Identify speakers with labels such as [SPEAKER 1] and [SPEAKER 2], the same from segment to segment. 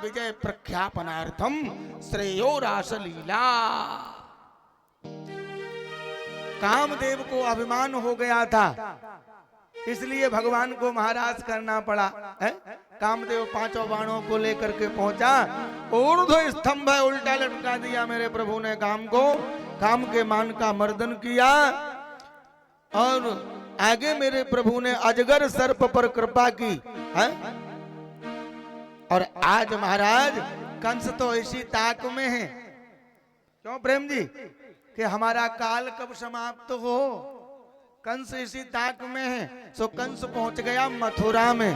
[SPEAKER 1] विजय प्रख्यापनार्थम श्रेयो रासलीला। कामदेव को अभिमान हो गया था, इसलिए भगवान को महाराज करना पड़ा है। कामदेव पांचों बाणों को लेकर के पहुंचा, ऊर्ध्व स्तंभ उल्टा लटका दिया मेरे प्रभु ने काम को, काम के मान का मर्दन किया। और आगे मेरे प्रभु ने अजगर सर्प पर कृपा की है। और आज महाराज कंस तो इसी ताक में है। क्यों प्रेम जी कि हमारा काल कब समाप्त हो, कंस इसी ताक में है। सो कंस पहुंच गया मथुरा में,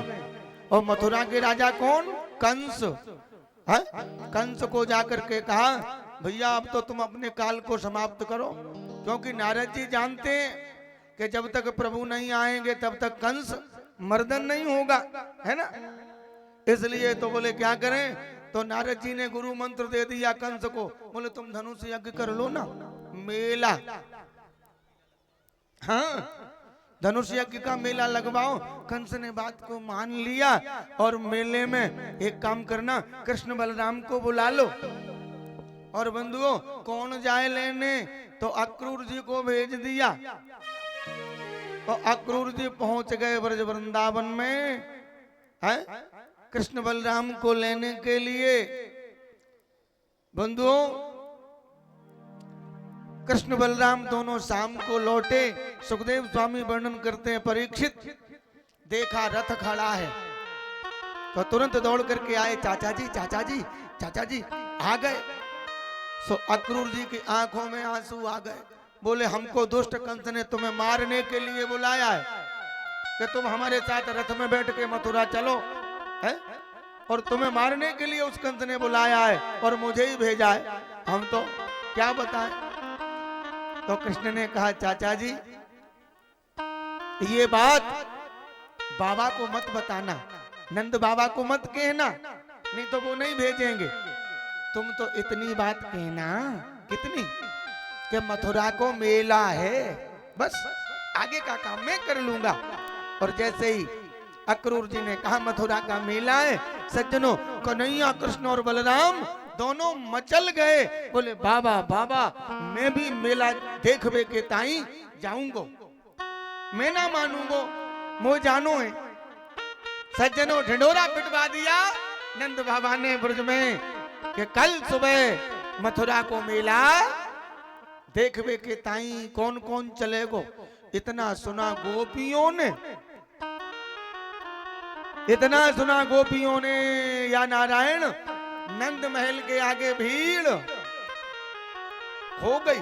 [SPEAKER 1] और मथुरा के राजा कौन? कंस है। कंस को जाकर के कहा भैया अब तो तुम अपने काल को समाप्त करो, क्योंकि नारद जी जानते हैं कि जब तक प्रभु नहीं आएंगे तब तक कंस मर्दन नहीं होगा, है ना। इसलिए तो बोले क्या करें, तो नारद जी ने गुरु मंत्र दे दिया कंस को, बोले तुम धनुष यज्ञ कर लो ना, मेला, हाँ धनुष यज्ञ का मेला लगवाओ। कंस ने बात को मान लिया, और मेले में एक काम करना, कृष्ण बलराम को बुला लो। और बंधुओं कौन जाए लेने, तो अक्रूर जी को भेज दिया। और अक्रूर जी पहुंच गए ब्रज वृंदावन में है कृष्ण बलराम को लेने के लिए। बंधुओं कृष्ण बलराम दोनों शाम को लौटे। सुखदेव स्वामी वर्णन करते हैं, परीक्षित देखा रथ खड़ा है तो तुरंत दौड़ करके आए, चाचा जी चाचा जी चाचा जी आ गए। सो अक्रूर जी की आंखों में आंसू आ गए, बोले हमको दुष्ट कंस ने तुम्हें मारने के लिए बुलाया है कि तुम हमारे साथ रथ में बैठ के मथुरा चलो, है? और तुम्हें मारने के लिए उस कंस ने बुलाया है और मुझे ही भेजा है, हम तो क्या बताएं। तो कृष्ण ने कहा चाचा जी ये बात बाबा को मत बताना, नंद बाबा को मत कहना, नहीं तो वो नहीं भेजेंगे। तुम तो इतनी बात कहना, कितनी, कि मथुरा को मेला है, बस आगे का काम मैं कर लूंगा। और जैसे ही अक्रूर जी ने कहा मथुरा का मेला है, सज्जनों कन्हैया कृष्ण और बलराम दोनों मचल गए, बोले बाबा बाबा मैं भी मेला देखबे के ताई जाऊंगो, मैं ना मानूंगो, मो जानो है। सज्जनों ढिंडोरा पिटवा दिया नंद बाबा ने ब्रज में कि कल सुबह मथुरा को मेला देखबे के ताई कौन कौन चलेगो। इतना सुना गोपियों ने, इतना सुना गोपियों ने, या नारायण नंद महल के आगे भीड़ हो गई।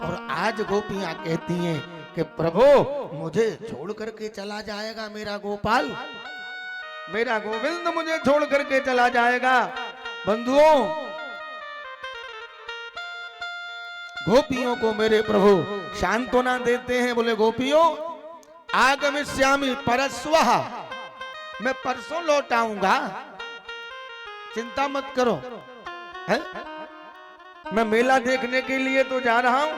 [SPEAKER 1] और आज गोपियां कहती हैं कि प्रभु मुझे छोड़ करके चला जाएगा मेरा गोपाल, मेरा गोविंद मुझे छोड़ करके चला जाएगा। बंधुओं गोपियों को मेरे प्रभु सांत्वना देते हैं, बोले गोपियों आगमिष्यामि परस्वः, मैं परसों लौट आऊंगा, चिंता मत करो, है? मैं मेला देखने के लिए तो जा रहा हूं।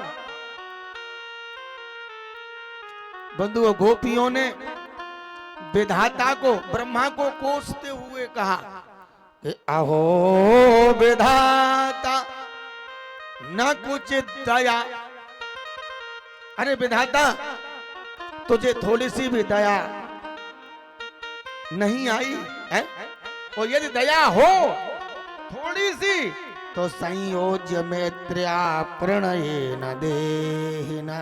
[SPEAKER 1] बंधुओं गोपियों ने विधाता को, ब्रह्मा को कोसते हुए कहा कि अहो विधाता न कुछ दया, अरे विधाता तुझे थोड़ी सी भी दया नहीं आई है? और यदि दया हो थोड़ी सी तो संयोज्य मैत्र्या प्रणये न देहिना।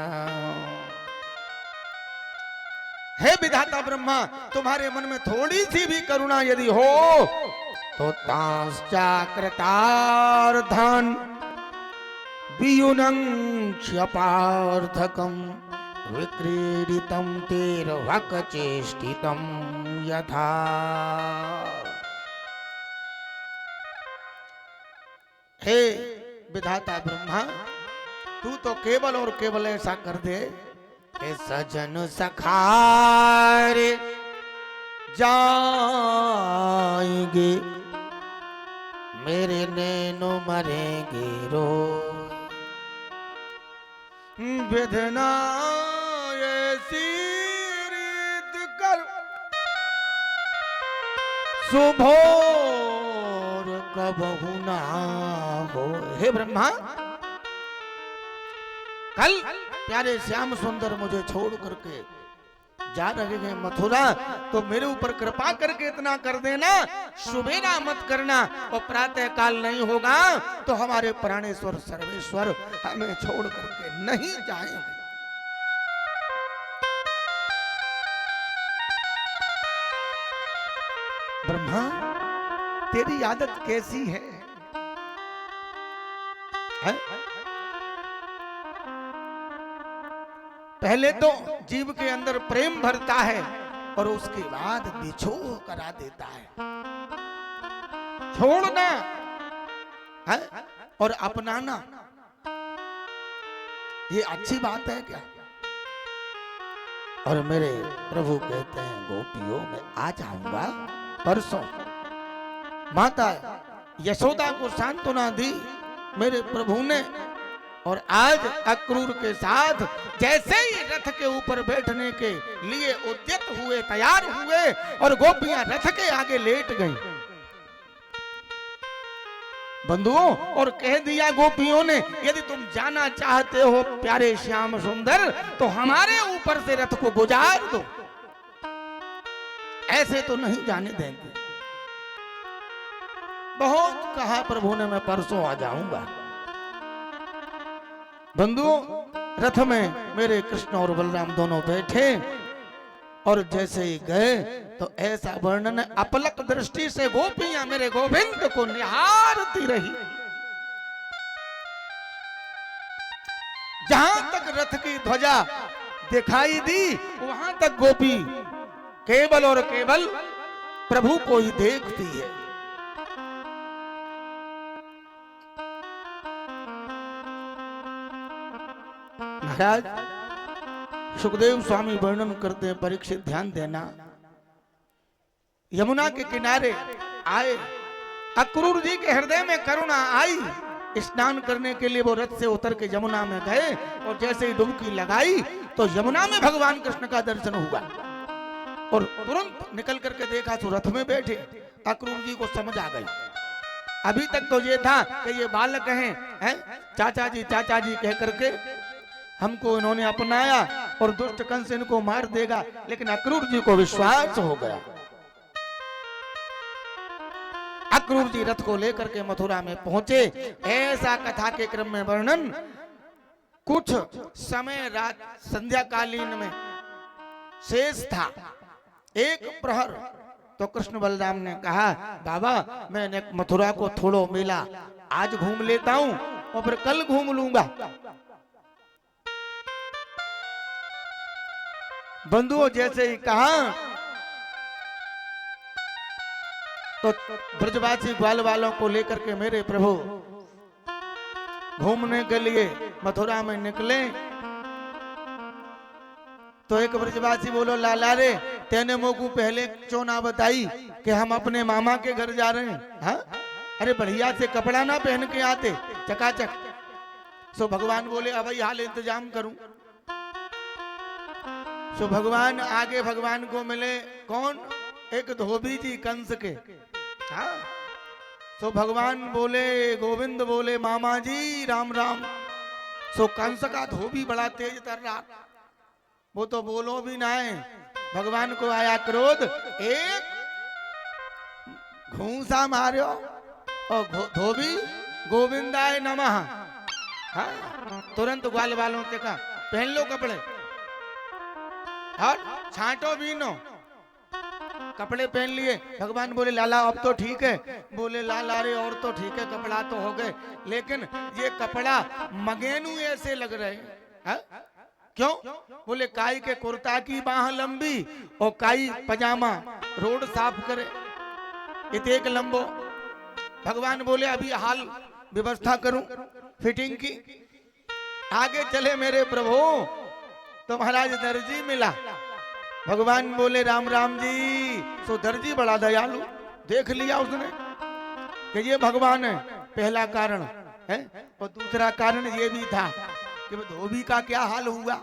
[SPEAKER 1] हे विधाता ब्रह्मा तुम्हारे मन में थोड़ी सी भी करुणा यदि हो तो तांश्चाकृतार्थान वियुनं क्षपार्थकं विक्रीडितं तेर्वक चेष्टितं यथा। हे विधाता ब्रह्मा तू तो केवल और केवल ऐसा कर दे कि सजन सखारे जाएंगे मेरे नैनो मरेंगे रो। विधना ऐसी रीत कर सुभोर कबहु ना हो। हे ब्रह्मा, कल प्यारे श्याम सुंदर मुझे छोड़ करके जा रहे हैं मथुरा, तो मेरे ऊपर कृपा करके इतना कर देना, सुबेरा मत करना, और प्रातः काल नहीं होगा तो हमारे प्राणेश्वर सर्वेश्वर हमें छोड़ करके नहीं जाएंगे। ब्रह्मा, तेरी आदत कैसी है? पहले तो जीव के अंदर प्रेम भरता है और उसके बाद बिछोह करा देता है। छोड़ना है और अपनाना, ये अच्छी बात है क्या? और मेरे प्रभु कहते हैं, गोपियों में आ जाऊंगा परसों। माता यशोदा को सांत्वना दी मेरे प्रभु ने, और आज अक्रूर के साथ जैसे ही रथ के ऊपर बैठने के लिए उद्यत हुए, तैयार हुए, और गोपियां रथ के आगे लेट गईं बंधुओं, और कह दिया गोपियों ने, यदि तुम जाना चाहते हो प्यारे श्याम सुंदर, तो हमारे ऊपर से रथ को गुजार दो, ऐसे तो नहीं जाने देंगे। बहुत कहा प्रभु ने, मैं परसों आ जाऊंगा। बंधुओं, रथ में मेरे कृष्ण और बलराम दोनों बैठे, और जैसे ही गए तो ऐसा वर्णन, अपलक दृष्टि से गोपियां मेरे गोविंद को निहारती रही। जहां तक रथ की ध्वजा दिखाई दी, वहां तक गोपी केवल और केवल प्रभु को ही देखती है। महाराज सुखदेव स्वामी वर्णन करते हैं, परीक्षित ध्यान देना। यमुना के किनारे आए, अक्रूर जी के हृदय में करुणा आई, स्नान करने के लिए वो रथ से उतर के यमुना में गए, और जैसे ही डुबकी लगाई तो यमुना में भगवान कृष्ण का दर्शन हुआ, और तुरंत निकल करके देखा तो रथ में बैठे। अक्रूर जी को समझ आ गई। अभी तक तो ये था कि ये बालक हैं, चाचा जी कह करके हमको इन्होंने अपनाया और दुष्ट कंस इनको मार देगा, लेकिन अक्रूर जी को विश्वास हो गया। अक्रूर जी रथ को लेकर के मथुरा में पहुंचे। ऐसा कथा के क्रम में वर्णन, कुछ समय रात संध्याकालीन में शेष था, एक प्रहर, तो कृष्ण बलराम ने कहा, बाबा मैंने मथुरा को थोड़ो मेला आज घूम लेता हूं और फिर कल घूम लूंगा। बंधुओं जैसे ही कहा तो ब्रजवासी ग्वाल वालों को लेकर के मेरे प्रभु घूमने के लिए मथुरा में निकले। तो एक ब्रजवासी बोलो, लाला रे तेने मोकू पहले क्यों ना बताई कि हम अपने मामा के घर जा रहे हैं? हाँ, अरे बढ़िया से कपड़ा ना पहन के आते चकाचक। सो भगवान बोले, अब हाल इंतजाम करूं। सो भगवान आगे भगवान को मिले, कौन? एक धोबी जी कंस के। हाँ, सो भगवान बोले, गोविंद बोले, मामा जी राम राम। सो कंस का धोबी बड़ा तेज तर रहा, वो तो बोलो भी ना है। भगवान को आया क्रोध, एक घूंसा मारो और धोबी गोविंदाय नमः। हाँ, तुरंत ग्वाल वालों से कहा, पहन लो कपड़े और छांटो बीनो। कपड़े पहन लिए। भगवान बोले, लाला अब तो ठीक है। बोले, लाला रे और तो ठीक है, कपड़ा तो हो गए, लेकिन ये कपड़ा मगेनू ऐसे लग रहे हैं। क्यों? बोले, काई के कुर्ता की बाह लंबी और काई पजामा रोड साफ करे, इतेक लंबो। भगवान बोले, अभी हाल व्यवस्था करूं फिटिंग की। आगे चले मेरे प्रभु तो महाराज दर्जी मिला। भगवान बोले, राम राम जी। सो दर्जी बड़ा दयालु, देख लिया उसने कि ये भगवान है, पहला कारण है। और दूसरा कारण ये भी था कि धोबी का क्या हाल हुआ।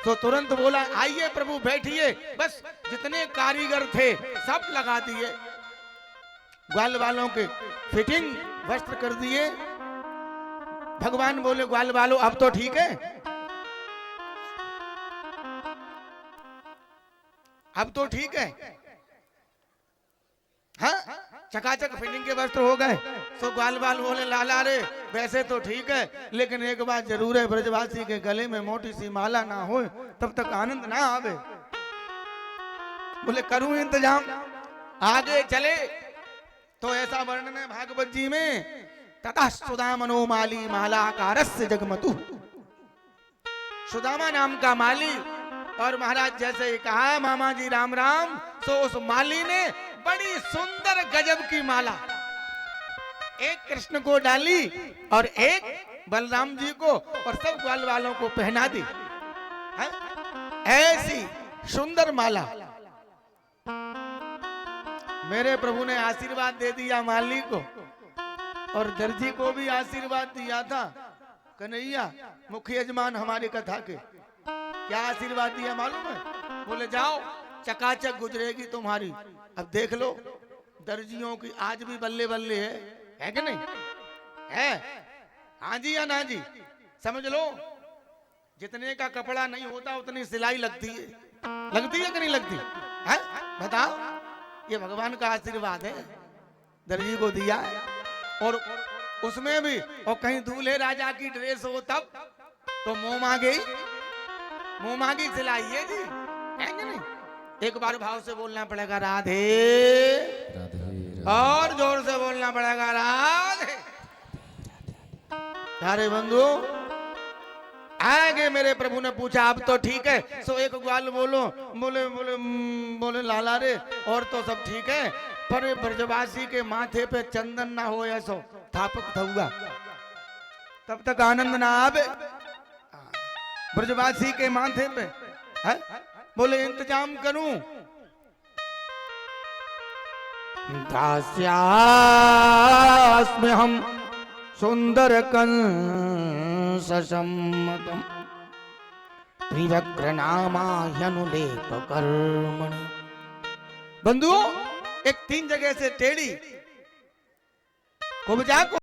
[SPEAKER 1] तो तुरंत बोला आइए प्रभु बैठिए। बस जितने कारीगर थे सब लगा दिए, ग्वाल वालों के फिटिंग वस्त्र कर दिए। भगवान बोले ग्वाल वालों अब तो ठीक है, अब तो ठीक है। हाँ, चकाचक फिटिंग के वस्त्र हो गए। तो ग्वाल वाल बोले लाला रे वैसे तो ठीक है, लेकिन एक बात जरूर है, ब्रजवासी के गले में मोटी सी माला ना हो तब तक आनंद ना आवे। बोले करूं इंतजाम। आगे चले तो ऐसा वर्णन है भागवत जी में, तथा सुदामनो माली मालाकारस्य जगमतु। सुदामा नाम का माली, और महाराज जैसे ही कहा मामा जी राम राम, तो उस माली ने बड़ी सुंदर गजब की माला एक कृष्ण को डाली और एक बलराम जी को, और सब ग्वाल वालों को पहना दी। है? ऐसी सुंदर माला मेरे प्रभु ने आशीर्वाद दे दिया माली को, और दर्जी को भी आशीर्वाद दिया था। कन्हैया मुख्य यजमान हमारी कथा के क्या आशीर्वाद दिया मालूम है? बोले जाओ चकाचक गुजरेगी तुम्हारी। अब देख लो दर्जियों की आज भी बल्ले बल्ले है कि नहीं है? हाँ जी या ना जी? समझ लो जितने का कपड़ा नहीं होता उतनी सिलाई लगती है कि नहीं लगती है? बताओ, ये भगवान का आशीर्वाद है, दर्जी को दिया है। और उसमें भी और कहीं दूल्हे राजा की ड्रेस हो तब तो मुंह मांगी सिलाई है जी, है कि नहीं? एक बार भाव से बोलना पड़ेगा राधे राधे, और जोर से बोलना पड़ेगा राधे। सारे बंधु आगे मेरे प्रभु ने पूछा अब तो ठीक है? सो एक ग्वाल बोलो बोले बोले बोले लाला रे और तो सब ठीक है, पर ब्रजवासी के माथे पे चंदन ना हो ऐसो थापक थऊगा तब तक आनंद ना आवे। ब्रजवासी के माथे पे है? बोले इंतजाम करूं। दास्यास में हम सुंदर कंस सम्मतम त्रिवक्र नामाह्यनुलेप कर्मणि। बंधुओं एक 3 जगह से टेढ़ी को बजा